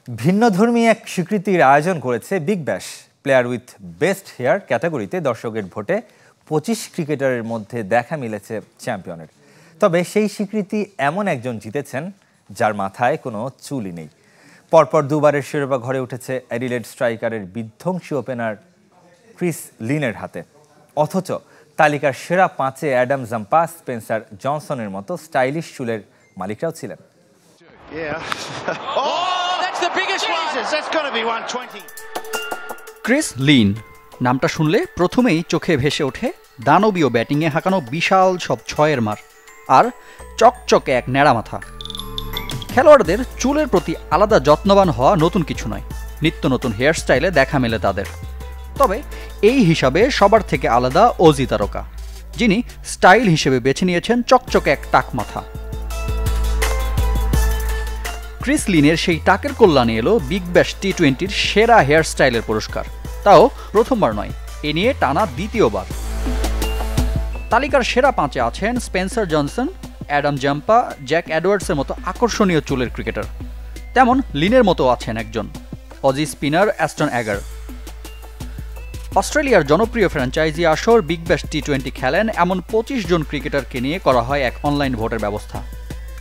ভিন্নধর্মী এক স্বীকৃতির আয়োজন করেছে Big Bash. Player with best hair ক্যাটাগরিতে দর্শকের ভোটে 25 ক্রিকেটারের মধ্যে দেখা মিলেছে চ্যাম্পিয়নের। তবে সেই স্বীকৃতি এমন একজন জিতেছেন যার মাথায় কোনো চুলই নেই। পরপর দুবারের শিরোপা ঘরে উঠেছে অ্যাডিলেড স্ট্রাইকারের বিধ্বংসী ওপেনার ক্রিস লিনের হাতে। অথচ তালিকার সেরা 5-এ অ্যাডাম জাম্পা, স্পেন্সার জনসনের মতো স্টাইলিশ চুলের মালিকরাও ছিলেন। ক্রিস লিন নামটা শুনলে প্রথমেই চোখে ভেসে ওঠে দানবীয় ব্যাটিংয়ে হাঁকানো বিশাল সব ছয়ের মার আর চকচকে এক ন্যাড়া মাথা। খেলোয়াড়দের চুলের প্রতি আলাদা যত্নবান হওয়া নতুন কিছু নয়, নিত্য নতুন হেয়ার স্টাইলে দেখা মেলে তাদের। তবে এই হিসাবে সবার থেকে আলাদা অজি তারকা, যিনি স্টাইল হিসেবে বেছে নিয়েছেন চকচকে এক টাক মাথা। ক্রিস লিনের সেই টাকের কল্যাণে এলো বিগ ব্যাশ টি-20-র সেরা হেয়ার স্টাইলের পুরস্কার। তাও প্রথমবার নয়, এ নিয়ে টানা দ্বিতীয়বার। তালিকার সেরা 5-এ আছেন Spencer Johnson, Adam Zampa, Jack এডওয়ার্ডসের মতো আকর্ষণীয় চুলের ক্রিকেটার। তেমন লিনের মতো আছেন একজন অজি স্পিনার অ্যাস্টন অ্যাগার। অস্ট্রেলিয়ার জনপ্রিয় ফ্র্যাঞ্চাইজি আসর বিগ ব্যাশ টি-20 খেলেন এমন 25 জন ক্রিকেটারকে নিয়ে করা হয় এক অনলাইন ভোটের ব্যবস্থা,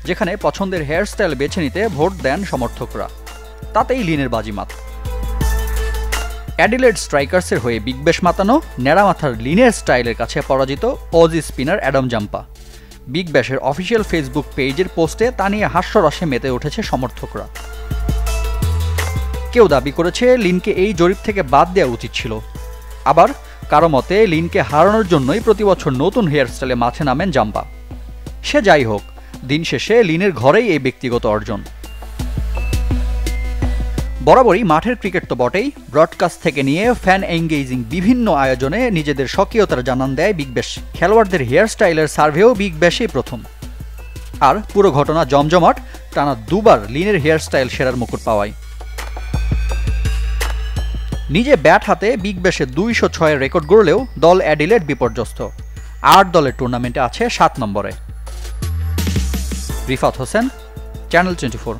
যেখানে পছন্দের হেয়ার স্টাইল বেছে নিতে ভোট দেন সমর্থকরা। তাতেই লিনের বাজিমাত। অ্যাডিলেড স্ট্রাইকার্সের হয়ে বিগ ব্যাশ মাতানো ন্যাড়া মাথার লিনের স্টাইলের কাছে পরাজিত Aussie spinner Adam Zampa. Big ব্যাশের অফিসিয়াল ফেসবুক পেজের পোস্টে তা নিয়ে হাস্যরসে মেতে উঠেছে সমর্থকরা। কেউ দাবি করেছে লিনকে এই জরিপ থেকে বাদ দেওয়া উচিত ছিল। আবার কারো মতে লিনকে হারানোর জন্যই প্রতি বছর নতুন হেয়ার স্টাইলে মাঠে নামেন জাম্পা। সে যাই হোক, দিন শেষে লিনের ঘরেই এই ব্যক্তিগত অর্জন। বরাবরই মাঠের ক্রিকেট তো বটেই, ব্রডকাস্ট থেকে নিয়ে ফ্যান এঙ্গেজিং বিভিন্ন আয়োজনে নিজেদের স্বকীয়তার জানান দেয় বিগ ব্যাশ। খেলোয়াড়দের হেয়ার স্টাইলের সার্ভেও বিগ ব্যাশেই প্রথম। আর পুরো ঘটনা জমজমাট টানা দুবার লিনের হেয়ার স্টাইল সেরার মুকুট পাওয়ায়। নিজে ব্যাট হাতে বিগ ব্যাশে 206-এর রেকর্ড গড়লেও দল অ্যাডিলেড বিপর্যস্ত। 8 দলের টুর্নামেন্টে আছে 7 নম্বরে। রিফাত হোসেন, চ্যানেল 24।